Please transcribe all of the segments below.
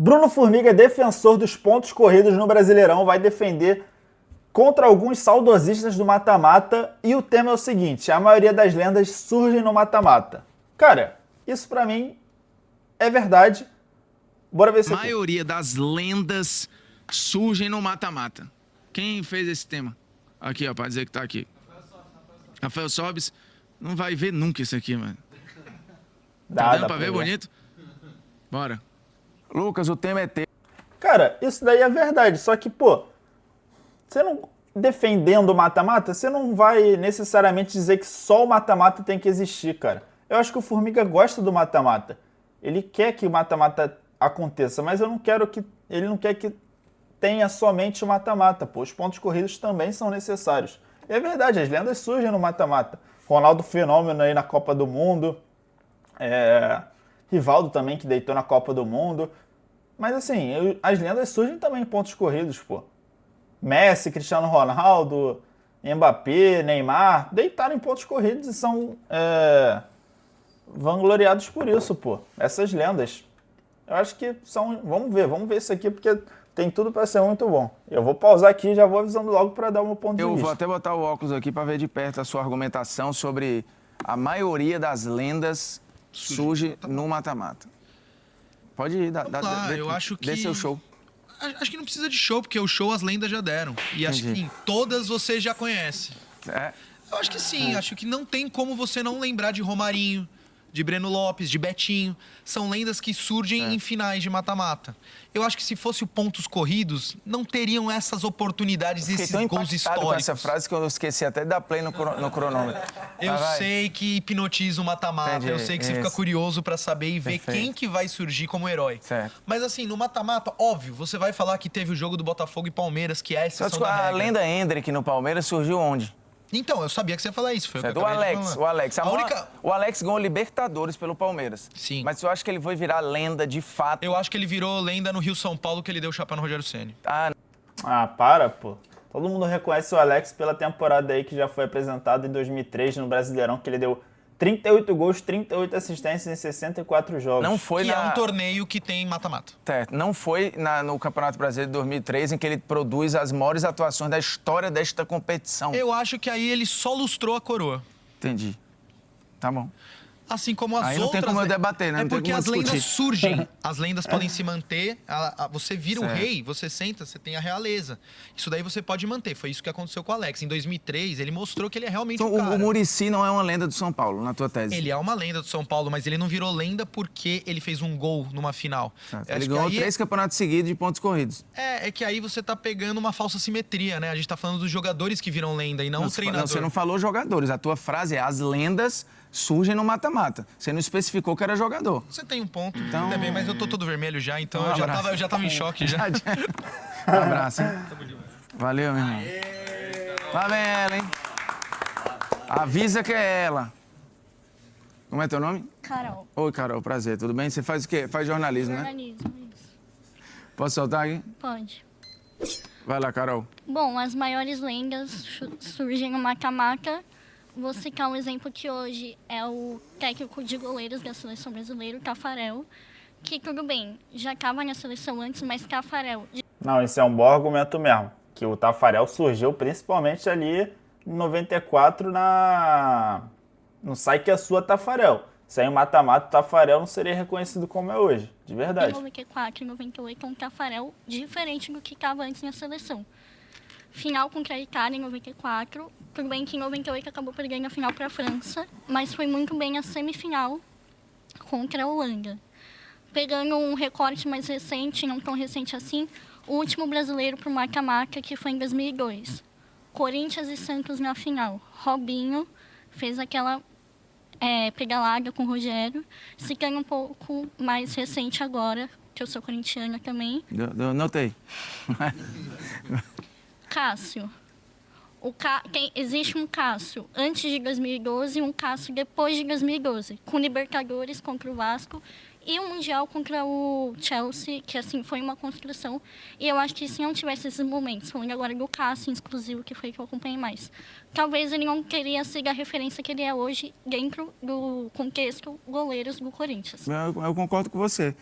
Bruno Formiga, defensor dos pontos corridos no Brasileirão, vai defender contra alguns saudosistas do mata-mata e o tema é o seguinte: a maioria das lendas surgem no mata-mata. Cara, isso pra mim é verdade. Bora ver se A maioria das lendas surgem no mata-mata. Quem fez esse tema? Aqui, ó, pra dizer que tá aqui. Rafael Sobes. Não vai ver nunca isso aqui, mano. Tá dando pra ver bonito? Bora. Lucas, o tema é teu. Cara, isso daí é verdade, só que, pô, você não defendendo o mata-mata, você não vai necessariamente dizer que só o mata-mata tem que existir, cara. Eu acho que o Formiga gosta do mata-mata. Ele quer que o mata-mata aconteça, mas ele não quer que tenha somente o mata-mata, pô. Os pontos corridos também são necessários. E é verdade, as lendas surgem no mata-mata. Ronaldo Fenômeno aí na Copa do Mundo. Rivaldo também, que deitou na Copa do Mundo. Mas assim, as lendas surgem também em pontos corridos, pô. Messi, Cristiano Ronaldo, Mbappé, Neymar, deitaram em pontos corridos e são vangloriados por isso, pô. Essas lendas. Eu acho que são... Vamos ver isso aqui, porque tem tudo para ser muito bom. Eu vou pausar aqui e já vou avisando logo para dar o meu ponto de vista. Eu vou até botar o óculos aqui para ver de perto a sua argumentação sobre a maioria das lendas surge no mata-mata. Pode ir, eu acho que... dê seu show. Acho que não precisa de show, porque o show as lendas já deram. E acho que sim, todas você já conhece. Eu acho que sim, acho que não tem como você não lembrar de Romarinho, de Breno Lopes, de Betinho. São lendas que surgem em finais de mata-mata. Eu acho que se fosse o pontos corridos, não teriam essas oportunidades, esses gols históricos. Com essa frase que eu esqueci até de dar play no cronômetro. Eu sei que hipnotiza o mata-mata, eu sei que você fica curioso pra saber e ver quem que vai surgir como herói. Certo. Mas assim, no mata-mata, óbvio, você vai falar que teve o jogo do Botafogo e Palmeiras, que é a exceção da regra. A lenda Hendrick no Palmeiras surgiu onde? Então, eu sabia que você ia falar isso. Foi o Alex. O Alex ganhou Libertadores pelo Palmeiras. Sim. Mas eu acho que ele foi virar lenda de fato. Eu acho que ele virou lenda no Rio-São Paulo, que ele deu chapa no Rogério Ceni. Para, pô. Todo mundo reconhece o Alex pela temporada aí que já foi apresentada em 2003 no Brasileirão, que ele deu 38 gols, 38 assistências em 64 jogos. Não foi é um torneio que tem mata-mata. Certo. Não foi no Campeonato Brasileiro de 2003 em que ele produz as maiores atuações da história desta competição. Eu acho que aí ele só lustrou a coroa. Entendi. Tá bom. Assim como as outras... Aí não tem como eu debater, né? É porque as lendas surgem, as lendas podem se manter. Você vira o rei, você senta, você tem a realeza. Isso daí você pode manter. Foi isso que aconteceu com o Alex. Em 2003, ele mostrou que ele é realmente um cara. O Muricy não é uma lenda do São Paulo, na tua tese? Ele é uma lenda do São Paulo, mas ele não virou lenda porque ele fez um gol numa final. Ele ganhou 3 campeonatos seguidos de pontos corridos. É que aí você tá pegando uma falsa simetria, né? A gente tá falando dos jogadores que viram lenda e não o treinador. Você não falou jogadores. A tua frase é: as lendas surgem no mata-mata. Você não especificou que era jogador. Você tem um ponto, então... também, mas eu tô todo vermelho já, então eu já tava em choque já. Um abraço, hein? Valeu, meu irmão. Lá vem ela, hein? Avisa que é ela. Como é teu nome? Carol. Oi, Carol, prazer. Tudo bem? Você faz o quê? Faz jornalismo, né? Jornalismo, isso. Posso soltar aqui? Pode. Vai lá, Carol. Bom, as maiores lendas surgem no mata-mata. Vou citar um exemplo que hoje é o técnico de goleiros da seleção brasileira, Taffarel, que tudo bem, já estava na seleção antes, mas Taffarel... Não, isso é um bom argumento mesmo, que o Taffarel surgiu principalmente ali em 94 no Sai Que É Sua Taffarel. Sem o mata-mata, o Taffarel não seria reconhecido como é hoje, de verdade. Em 94 e 98 é um Taffarel diferente do que estava antes na seleção. Final contra a Itália em 94. Tudo bem que em 98 acabou perdendo a final para a França, mas foi muito bem a semifinal contra a Holanda. Pegando um recorte mais recente, não tão recente assim, o último brasileiro para o mata-mata, que foi em 2002. Corinthians e Santos na final. Robinho fez aquela pedalada com o Rogério. Citando um pouco mais recente agora, que eu sou corintiana também. Notei. Cássio. Existe um Cássio antes de 2012 e um Cássio depois de 2012, com Libertadores contra o Vasco e o Mundial contra o Chelsea, que assim foi uma construção. E eu acho que se não tivesse esses momentos, falando agora do Cássio exclusivo, que foi que eu acompanhei mais, talvez ele não teria sido a referência que ele é hoje dentro do contexto goleiros do Corinthians. Eu concordo com você.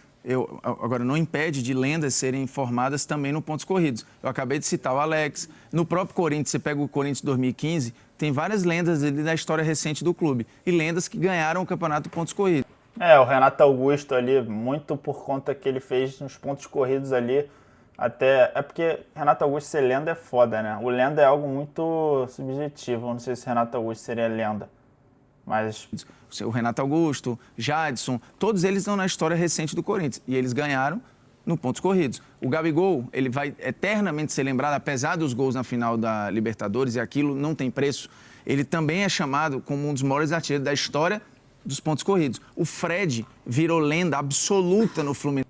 Agora, não impede de lendas serem formadas também no pontos corridos. Eu acabei de citar o Alex. No próprio Corinthians, você pega o Corinthians 2015, tem várias lendas ali da história recente do clube. E lendas que ganharam o campeonato de pontos corridos. O Renato Augusto ali, muito por conta que ele fez nos pontos corridos ali. Até. É porque Renato Augusto ser lenda é foda, né? O lenda é algo muito subjetivo. Eu não sei se Renato Augusto seria lenda. Mas. O Renato Augusto, Jadson, todos eles estão na história recente do Corinthians. E eles ganharam no pontos corridos. O Gabigol, ele vai eternamente ser lembrado, apesar dos gols na final da Libertadores, e aquilo não tem preço. Ele também é chamado como um dos maiores artilheiros da história dos pontos corridos. O Fred virou lenda absoluta no Fluminense.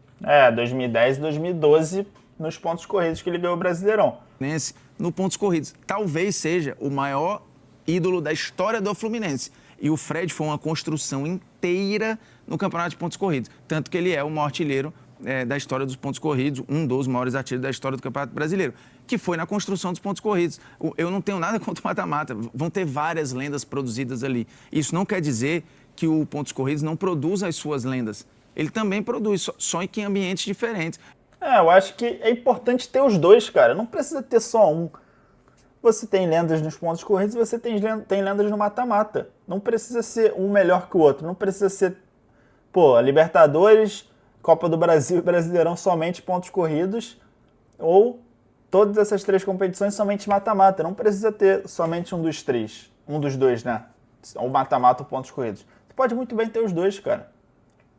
2010 e 2012, nos pontos corridos que ele ganhou o Brasileirão. No pontos corridos. Talvez seja o maior ídolo da história do Fluminense. E o Fred foi uma construção inteira no campeonato de pontos corridos. Tanto que ele é o maior artilheiro da história dos pontos corridos, um dos maiores artilheiros da história do Campeonato Brasileiro, que foi na construção dos pontos corridos. Eu não tenho nada contra o mata-mata. Vão ter várias lendas produzidas ali. Isso não quer dizer que o pontos corridos não produz as suas lendas. Ele também produz, só que em ambientes diferentes. Eu acho que é importante ter os dois, cara. Não precisa ter só um. Você tem lendas nos pontos corridos e você tem lendas no mata-mata. Não precisa ser um melhor que o outro. Não precisa ser, a Libertadores, Copa do Brasil e Brasileirão somente pontos corridos ou todas essas três competições somente mata-mata. Não precisa ter somente um dos três. Um dos dois, né? Ou mata-mata ou pontos corridos. Você pode muito bem ter os dois, cara.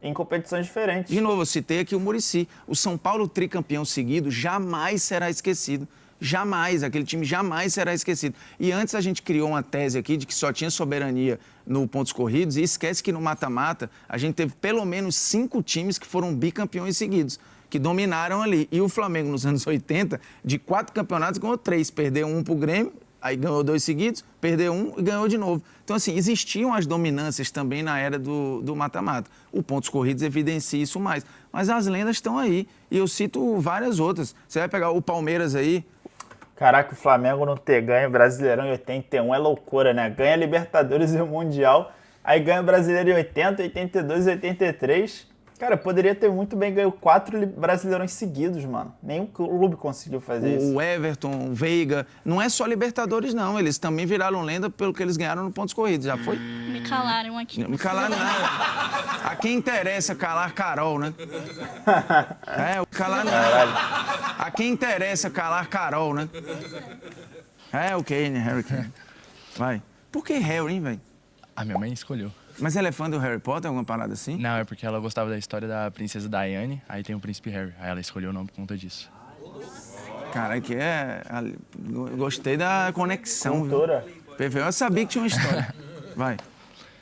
Em competições diferentes. De novo, eu citei aqui o Muricy. O São Paulo tricampeão seguido jamais será esquecido. Jamais, aquele time jamais será esquecido. E antes a gente criou uma tese aqui de que só tinha soberania no pontos corridos e esquece que no mata-mata a gente teve pelo menos 5 times que foram bicampeões seguidos, que dominaram ali. E o Flamengo nos anos 80, de 4 campeonatos, ganhou 3. Perdeu um pro Grêmio, aí ganhou 2 seguidos, perdeu um e ganhou de novo. Então, assim, existiam as dominâncias também na era do mata-mata. O pontos corridos evidencia isso mais. Mas as lendas estão aí. E eu cito várias outras. Você vai pegar o Palmeiras aí. Caraca, o Flamengo não ter ganho o Brasileirão em 81 é loucura, né? Ganha Libertadores e o Mundial, aí ganha o Brasileiro em 80, 82 e 83. Cara, poderia ter muito bem ganho 4 Brasileirões seguidos, mano. Nenhum clube conseguiu fazer isso. O Everton, o Veiga, não é só Libertadores, não. Eles também viraram lenda pelo que eles ganharam no pontos corridos. Já foi? Me calaram aqui. Não me calaram nada. A quem interessa calar Carol, né? Calar nada. A quem interessa calar Carol, né? O Kane, Harry Kane. Vai. Por que Harry, hein, velho? A minha mãe escolheu. Mas ela é fã do Harry Potter, alguma parada assim? Não, é porque ela gostava da história da princesa Diane, aí tem o príncipe Harry. Aí ela escolheu o nome por conta disso. Cara, que gostei da conexão. Cultura. Eu sabia que tinha uma história. Vai.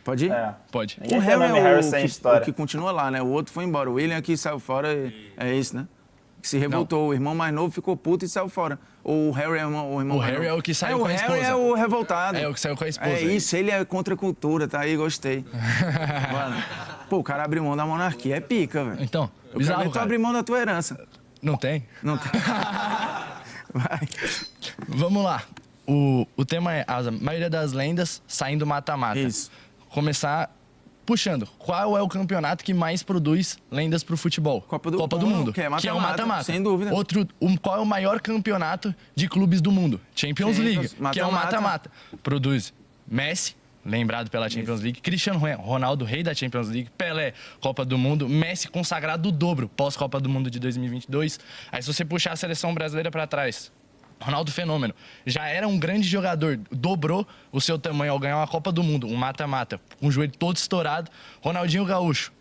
Pode ir? Pode. Ninguém O tem Harry nome é Harry o sem que, história. o que continua lá, né? O outro foi embora. O William aqui saiu fora, é isso, né? Que se revoltou. Não. O irmão mais novo ficou puto e saiu fora. Ou o Harry é o irmão O mais Harry novo. é o que saiu com a esposa. O Harry é o revoltado. É o que saiu com a esposa. É isso, ele é contra a cultura, tá aí, gostei. Mano, o cara abriu mão da monarquia, é pica, velho. Então, eu quero ver tu abrir mão da tua herança. Não tem? Não tem. Vai. Vamos lá. O tema é a maioria das lendas saindo mata-mata. Isso. Começar puxando. Qual é o campeonato que mais produz lendas pro futebol? Copa do Mundo, que é o mata-mata. Sem dúvida. Qual é o maior campeonato de clubes do mundo? Champions League, que é o mata-mata. Produz Messi, lembrado pela Champions League, Cristiano Ronaldo, rei da Champions League, Pelé, Copa do Mundo, Messi consagrado o dobro pós-Copa do Mundo de 2022. Aí se você puxar a seleção brasileira para trás, Ronaldo Fenômeno, já era um grande jogador, dobrou o seu tamanho ao ganhar uma Copa do Mundo, um mata-mata, com o joelho todo estourado. Ronaldinho Gaúcho,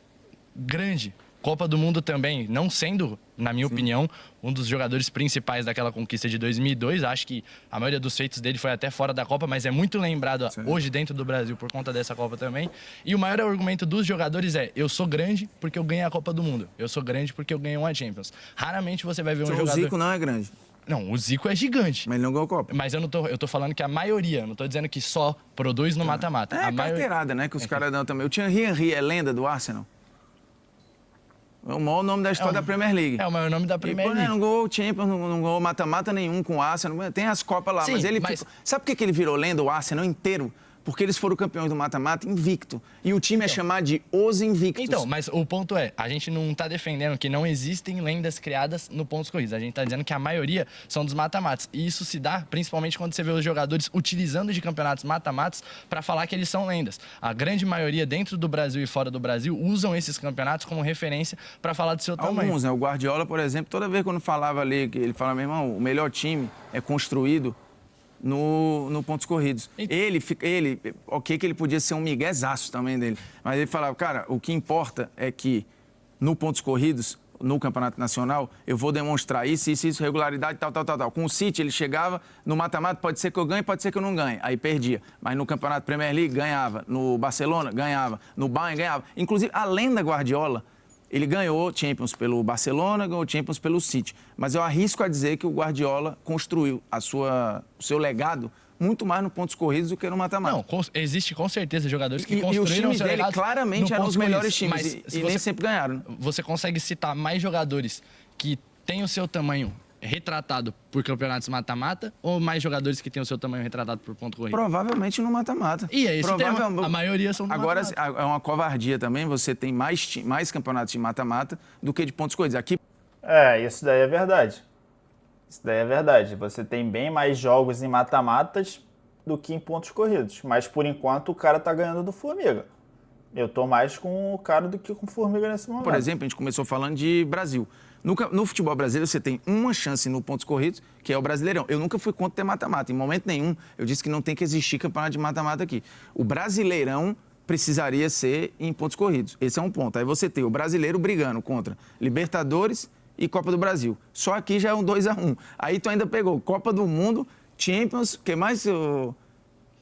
grande, Copa do Mundo também, não sendo, na minha opinião, um dos jogadores principais daquela conquista de 2002. Acho que a maioria dos feitos dele foi até fora da Copa, mas é muito lembrado hoje dentro do Brasil por conta dessa Copa também. E o maior argumento dos jogadores é: eu sou grande porque eu ganhei a Copa do Mundo, eu sou grande porque eu ganhei uma Champions. Raramente você vai ver um jogador... O Zico não é grande. Não, o Zico é gigante. Mas ele não ganhou Copa. Mas eu tô falando que a maioria, não tô dizendo que só produz no mata-mata. É carteirada, né, que os caras dão também. O Thierry Henry é lenda do Arsenal. É o maior nome da história da Premier League. É o maior nome da Premier League. Não ganhou o Champions, não ganhou mata-mata nenhum com o Arsenal. Tem as Copas lá, Sim, mas ele... Sabe por que ele virou lenda, o Arsenal inteiro? Porque eles foram campeões do mata-mata invicto. E o time é chamado de Os Invictos. Então, mas o ponto é, a gente não tá defendendo que não existem lendas criadas no pontos corridos. A gente tá dizendo que a maioria são dos mata-matas. E isso se dá principalmente quando você vê os jogadores utilizando de campeonatos mata-matas para falar que eles são lendas. A grande maioria dentro do Brasil e fora do Brasil usam esses campeonatos como referência para falar do seu tamanho. Alguns, né? O Guardiola, por exemplo, toda vez quando falava ali, que ele fala, meu irmão, o melhor time é construído no pontos corridos. Ele, ok, que ele podia ser um miguezaço também dele, mas ele falava, cara, o que importa é que no pontos corridos, no Campeonato Nacional, eu vou demonstrar isso, regularidade, tal. Com o City, ele chegava no mata-mata, pode ser que eu ganhe, pode ser que eu não ganhe, aí perdia. Mas no Campeonato Premier League, ganhava. No Barcelona, ganhava. No Bayern, ganhava. Inclusive, além da Guardiola, ele ganhou Champions pelo Barcelona, ganhou Champions pelo City. Mas eu arrisco a dizer que o Guardiola construiu o seu legado muito mais no pontos corridos do que no mata-mata. Não, existe com certeza jogadores que construíram construíram o seu legado claramente eram os melhores times e nem sempre ganharam. Você consegue citar mais jogadores que têm o seu tamanho retratado por campeonatos mata-mata ou mais jogadores que têm o seu tamanho retratado por ponto corrido? Provavelmente no mata-mata. E é esse tema. A maioria são do Agora, mata-mata. é uma covardia também você tem mais campeonatos de mata-mata do que de pontos corridos. Aqui... Isso daí é verdade. Isso daí é verdade. Você tem bem mais jogos em mata-matas do que em pontos corridos. Mas, por enquanto, o cara tá ganhando do Formiga. Eu tô mais com o cara do que com o Formiga nesse momento. Por exemplo, a gente começou falando de Brasil. No futebol brasileiro, você tem uma chance no pontos corridos, que é o Brasileirão. Eu nunca fui contra ter mata-mata. Em momento nenhum, eu disse que não tem que existir campeonato de mata-mata aqui. O Brasileirão precisaria ser em pontos corridos. Esse é um ponto. Aí você tem o brasileiro brigando contra Libertadores e Copa do Brasil. Só aqui já é um 2-1. Aí tu ainda pegou Copa do Mundo, Champions, o que mais?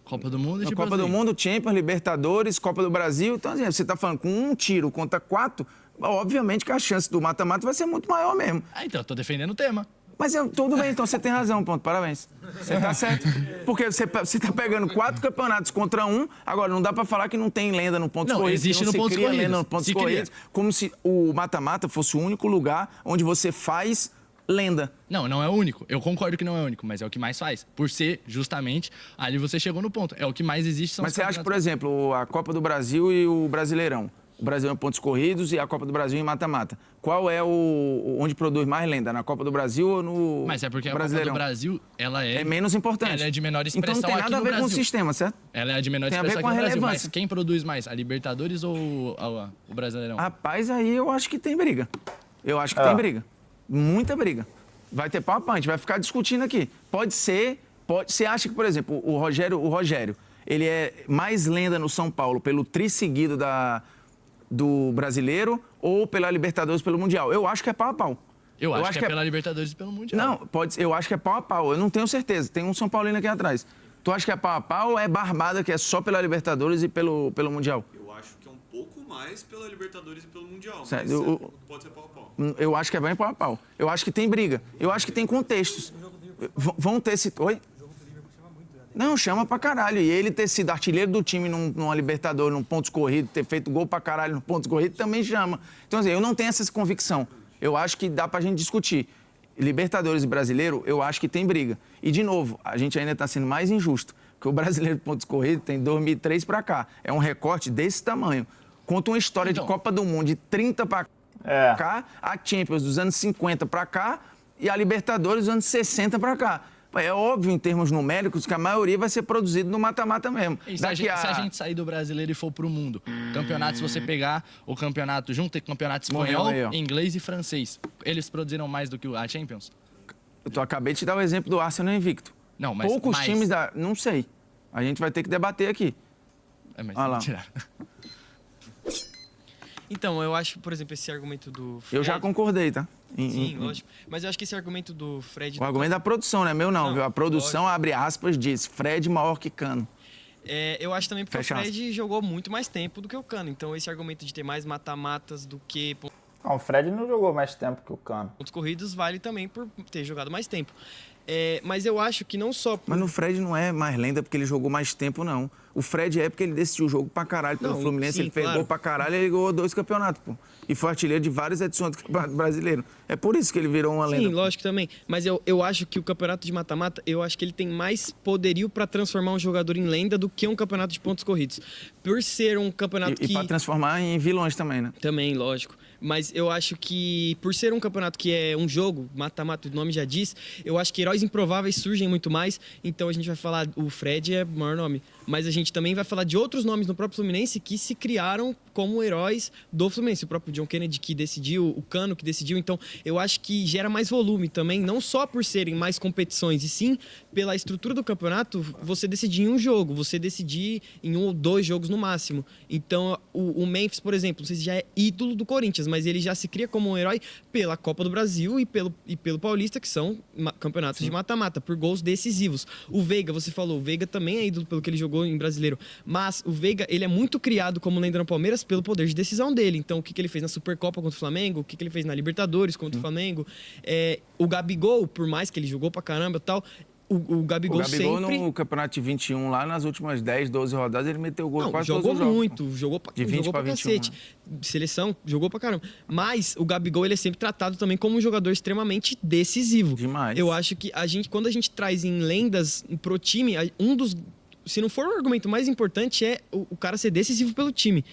Copa do Mundo e Champions Copa do Mundo, Champions, Libertadores, Copa do Brasil. Então, assim, você está falando com um tiro contra 4, obviamente que a chance do mata-mata vai ser muito maior mesmo. Então, eu tô defendendo o tema. Mas tudo bem, então você tem razão, ponto. Parabéns. Você tá certo. Porque você tá pegando 4 campeonatos contra 1. Agora, não dá pra falar que não tem lenda no pontos corridos. Existe no pontos corridos. Lenda no pontos corridos. Como se o mata-mata fosse o único lugar onde você faz lenda. Não é o único. Eu concordo que não é o único, mas é o que mais faz. Por ser, justamente, ali você chegou no ponto. É o que mais existe. Mas você acha, por exemplo, a Copa do Brasil e o Brasileirão? O Brasileirão em pontos corridos e a Copa do Brasil em mata-mata. Qual é onde produz mais lenda? Na Copa do Brasil ou no Mas é porque a Brasileirão? Copa do Brasil, ela é menos importante. Ela é de menor expressão então não tem nada a ver com o sistema, certo? Ela é de menor tem expressão a ver com aqui a no Brasil. relevância. Mas quem produz mais? A Libertadores ou o Brasileirão? Rapaz, aí eu acho que tem briga. Eu acho que tem briga. Muita briga. Vai ter pau a pau, a gente vai ficar discutindo aqui. Pode ser... Você acha que, por exemplo, o Rogério, ele é mais lenda no São Paulo pelo tri seguido do Brasileiro ou pela Libertadores pelo Mundial? Eu acho que é pau a pau. Eu acho que é pela Libertadores e pelo Mundial. Não, eu acho que é pau a pau. Eu não tenho certeza. Tem um São Paulino aqui atrás. Tu acha que é pau a pau ou é barbada que é só pela Libertadores e pelo Mundial? Eu acho que é um pouco mais pela Libertadores e pelo Mundial. Certo. Mas pode ser pau a pau. Eu acho que é bem pau a pau. Eu acho que tem briga. Eu acho que tem contextos. Vão ter esse... Oi? Não, chama pra caralho. E ele ter sido artilheiro do time numa Libertadores, num pontos corridos, ter feito gol pra caralho no pontos corridos, também chama. Então, assim, eu não tenho essa convicção. Eu acho que dá pra gente discutir. Libertadores e Brasileiro, eu acho que tem briga. E, de novo, a gente ainda tá sendo mais injusto, porque o Brasileiro de pontos corridos tem 2003 pra cá. É um recorte desse tamanho. Conta uma história de Copa do Mundo de 30 pra cá, a Champions dos anos 50 pra cá e a Libertadores dos anos 60 pra cá. É óbvio, em termos numéricos, que a maioria vai ser produzido no mata-mata mesmo. E se a gente sair do brasileiro e for pro mundo? Campeonato, se você pegar o campeonato junto, tem campeonato espanhol, inglês e francês. Eles produziram mais do que a Champions? Eu acabei de te dar o exemplo do Arsenal invicto. Não, mas poucos times da... Não sei. A gente vai ter que debater aqui. Mas olha lá. Então, eu acho, por exemplo, esse argumento do Fred... Eu já concordei, tá? Sim, lógico. Mas eu acho que esse argumento do Fred... O argumento da produção, não é meu não, viu? A produção, lógico. Abre aspas, diz Fred maior que Cano. Eu acho também porque o Fred jogou muito mais tempo do que o Cano. Então, esse argumento de ter mais mata-matas do que... Não, o Fred não jogou mais tempo que o Cano. Pontos corridos vale também por ter jogado mais tempo. Mas eu acho que não só... Mas no Fred não é mais lenda porque ele jogou mais tempo, não. O Fred é porque ele decidiu o jogo pra caralho pelo Fluminense, ele pegou pra caralho e ele ganhou 2 campeonatos, pô. E foi artilheiro de várias edições do Campeonato Brasileiro. É por isso que ele virou uma lenda. Sim, lógico também. Mas eu acho que o campeonato de mata-mata, eu acho que ele tem mais poderio pra transformar um jogador em lenda do que um campeonato de pontos corridos. Por ser um campeonato E pra transformar em vilões também, né? Também, lógico. Mas eu acho que, por ser um campeonato que é um jogo, mata-mata, o nome já diz, eu acho que heróis improváveis surgem muito mais. Então a gente vai falar, o Fred é o maior nome. Mas a gente também vai falar de outros nomes no próprio Fluminense que se criaram como heróis do Fluminense. O próprio John Kennedy que decidiu, o Cano que decidiu. Então eu acho que gera mais volume também, não só por serem mais competições, e sim pela estrutura do campeonato, você decidir em um jogo, você decidir em 1 ou 2 jogos no máximo. Então o Memphis, por exemplo, não sei se já é ídolo do Corinthians, mas ele já se cria como um herói pela Copa do Brasil e pelo Paulista, que são campeonatos de mata-mata, por gols decisivos. O Veiga, você falou, o Veiga também é ídolo pelo que ele jogou em Brasileiro, mas o Veiga, ele é muito criado como lenda no Palmeiras pelo poder de decisão dele. Então, o que ele fez na Supercopa contra o Flamengo, o que ele fez na Libertadores contra o Flamengo. O Gabigol, por mais que ele jogou pra caramba e tal, o Gabigol sempre... no Campeonato de 21, lá nas últimas 10, 12 rodadas, ele meteu gol quase todos os jogos. Jogou muito, jogou pra, de 20 jogou pra pra 21, cacete. Seleção, jogou pra caramba. Mas o Gabigol, ele é sempre tratado também como um jogador extremamente decisivo. Demais. Eu acho que quando a gente traz em lendas pro time, se não for o argumento mais importante, é o cara ser decisivo pelo time.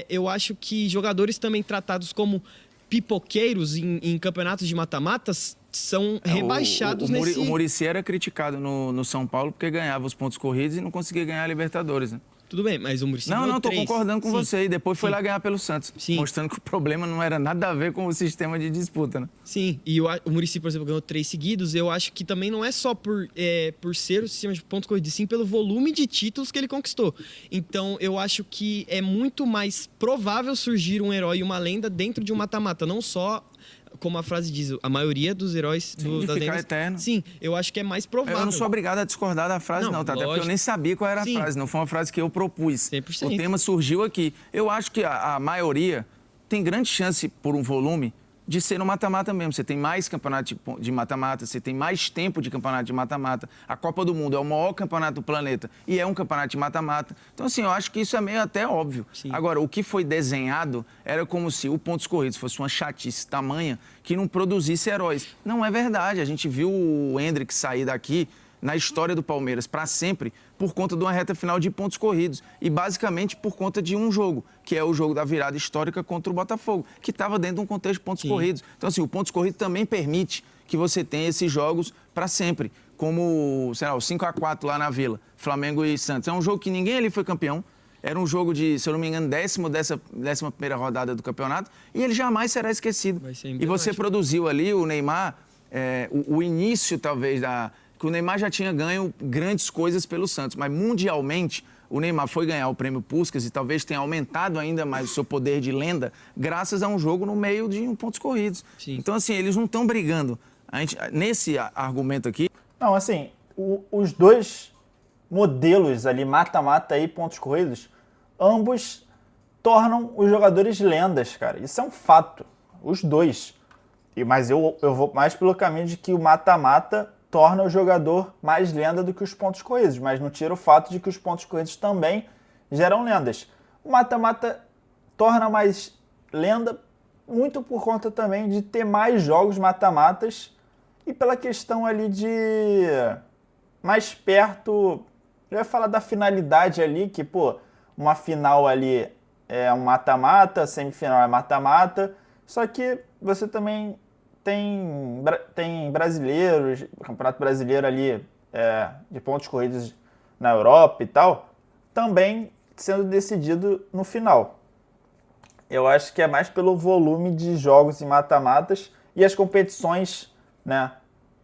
Eu acho que jogadores também tratados como pipoqueiros em campeonatos de mata-matas são rebaixados nesse... O Muricy era criticado no São Paulo porque ganhava os pontos corridos e não conseguia ganhar a Libertadores, né? Tudo bem, mas o Muricy Não, tô 3. concordando com você. E depois foi lá ganhar pelo Santos. Sim. Mostrando que o problema não era nada a ver com o sistema de disputa, né? Sim, e o Muricy, por exemplo, ganhou 3 seguidos. Eu acho que também não é só por ser o sistema de pontos corridos, sim pelo volume de títulos que ele conquistou. Então, eu acho que é muito mais provável surgir um herói e uma lenda dentro de um mata-mata, não só... Como a frase diz, a maioria dos heróis das lendas... eterno. Sim, eu acho que é mais provável. Eu não sou obrigado a discordar da frase, não, tá? Até porque eu nem sabia qual era a frase. Não foi uma frase que eu propus. 100%. O tema surgiu aqui. Eu acho que a maioria tem grande chance, por um volume, de ser no mata-mata mesmo. Você tem mais campeonato de mata-mata, você tem mais tempo de campeonato de mata-mata. A Copa do Mundo é o maior campeonato do planeta e é um campeonato de mata-mata. Então, assim, eu acho que isso é meio até óbvio. Sim. Agora, o que foi desenhado era como se o pontos corridos fosse uma chatice tamanha que não produzisse heróis. Não é verdade. A gente viu o Endrick sair daqui na história do Palmeiras para sempre por conta de uma reta final de pontos corridos e basicamente por conta de um jogo, que é o jogo da virada histórica contra o Botafogo, que estava dentro de um contexto de pontos corridos. Então, assim, o pontos corridos também permite que você tenha esses jogos para sempre, como, sei lá, o 5-4 lá na Vila, Flamengo e Santos. É um jogo que ninguém ali foi campeão. Era um jogo de, se eu não me engano, 11ª rodada do campeonato e ele jamais será esquecido. E você produziu ali o Neymar, o início, talvez, que o Neymar já tinha ganho grandes coisas pelo Santos, mas mundialmente o Neymar foi ganhar o prêmio Puskás e talvez tenha aumentado ainda mais o seu poder de lenda graças a um jogo no meio de pontos corridos. Sim. Então, assim, eles não estão brigando. Nesse argumento aqui... Não, assim, os dois modelos ali, mata-mata e pontos corridos, ambos tornam os jogadores lendas, cara. Isso é um fato. Os dois. Mas eu vou mais pelo caminho de que o mata-mata torna o jogador mais lenda do que os pontos corridos, mas não tira o fato de que os pontos corridos também geram lendas. O mata-mata torna mais lenda muito por conta também de ter mais jogos mata-matas e pela questão ali de mais perto, eu ia falar da finalidade ali, que, pô, uma final ali é um mata-mata, semifinal é mata-mata, só que você também tem brasileiros, Campeonato Brasileiro ali de pontos corridos na Europa e tal, também sendo decidido no final. Eu acho que é mais pelo volume de jogos e mata-matas e as competições, né?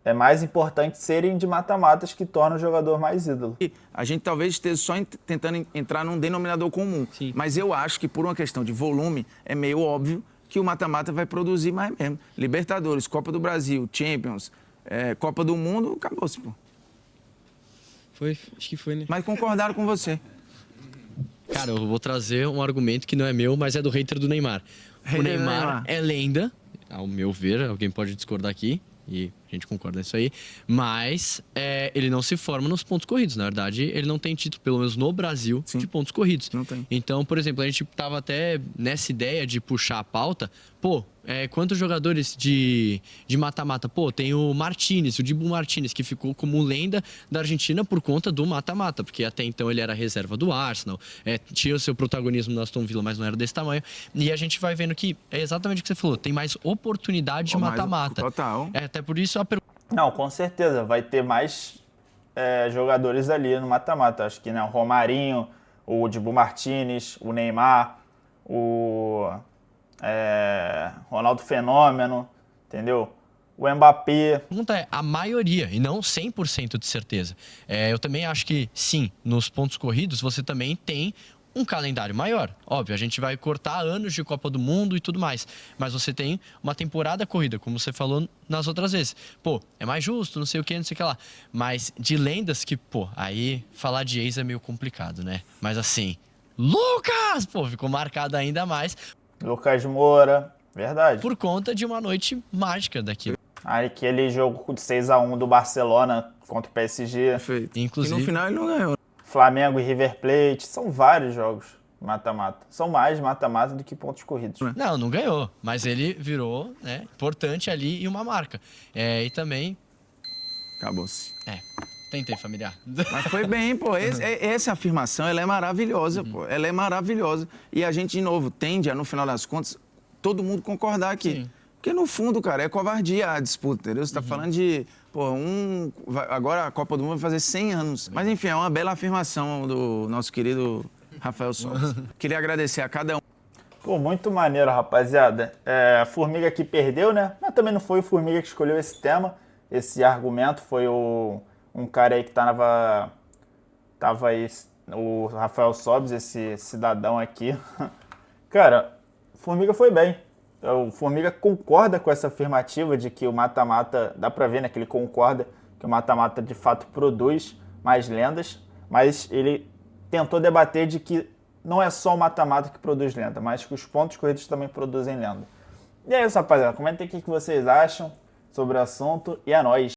É mais importante serem de mata-matas que tornam o jogador mais ídolo. A gente talvez esteja só tentando entrar num denominador comum, mas eu acho que por uma questão de volume é meio óbvio que o mata-mata vai produzir mais mesmo. Libertadores, Copa do Brasil, Champions, Copa do Mundo, acabou-se, pô. Acho que foi, né? Mas concordaram com você. Cara, eu vou trazer um argumento que não é meu, mas é do hater do Neymar. O Neymar é lenda, ao meu ver, alguém pode discordar aqui, e a gente concorda nisso aí, mas ele não se forma nos pontos corridos. Na verdade, ele não tem título, pelo menos no Brasil, de pontos corridos. Não tem. Então, por exemplo, a gente tava até nessa ideia de puxar a pauta, quantos jogadores de mata-mata? Tem o Martínez, o Dibu Martínez, que ficou como lenda da Argentina por conta do mata-mata, porque até então ele era reserva do Arsenal, tinha o seu protagonismo no Aston Villa, mas não era desse tamanho. E a gente vai vendo que é exatamente o que você falou, tem mais oportunidade de mata-mata. Total. Até por isso a pergunta. Não, com certeza. Vai ter mais jogadores ali no mata-mata. Acho que o Romarinho, o Dibu Martínez, o Neymar, o Ronaldo Fenômeno, entendeu? O Mbappé. A pergunta é a maioria, e não 100% de certeza. Eu também acho que, sim, nos pontos corridos você também tem um calendário maior. Óbvio, a gente vai cortar anos de Copa do Mundo e tudo mais, mas você tem uma temporada corrida, como você falou nas outras vezes. É mais justo, não sei o que, não sei o que lá. Mas de lendas que, aí falar de ex é meio complicado, né? Mas assim, Lucas! Ficou marcado ainda mais. Lucas Moura, verdade. Por conta de uma noite mágica daquilo. Aquele jogo de 6-1 do Barcelona contra o PSG. Perfeito. Inclusive, E no final ele não ganhou. Flamengo e River Plate. São vários jogos mata-mata. São mais mata-mata do que pontos corridos. Não ganhou, mas ele virou, né, importante ali e uma marca. E também... Acabou-se. Tentei, familiar. Mas foi bem, essa afirmação, ela é maravilhosa, Ela é maravilhosa. E a gente, de novo, tende a, no final das contas, todo mundo concordar aqui. Sim. Porque, no fundo, cara, é covardia a disputa, entendeu? Você tá falando de... agora a Copa do Mundo vai fazer 100 anos. Mas, enfim, é uma bela afirmação do nosso querido Rafael Sobis. Queria agradecer a cada um. Muito maneiro, rapaziada. A Formiga que perdeu, né? Mas também não foi o Formiga que escolheu esse tema. Esse argumento foi um cara aí que tava aí, o Rafael Sobis, esse cidadão aqui. Cara, o Formiga foi bem. O Formiga concorda com essa afirmativa de que o mata-mata, dá pra ver, né, que ele concorda que o mata-mata de fato produz mais lendas, mas ele tentou debater de que não é só o mata-mata que produz lenda, mas que os pontos corridos também produzem lenda. E é isso, rapaziada. Comentem o que vocês acham sobre o assunto e é nóis!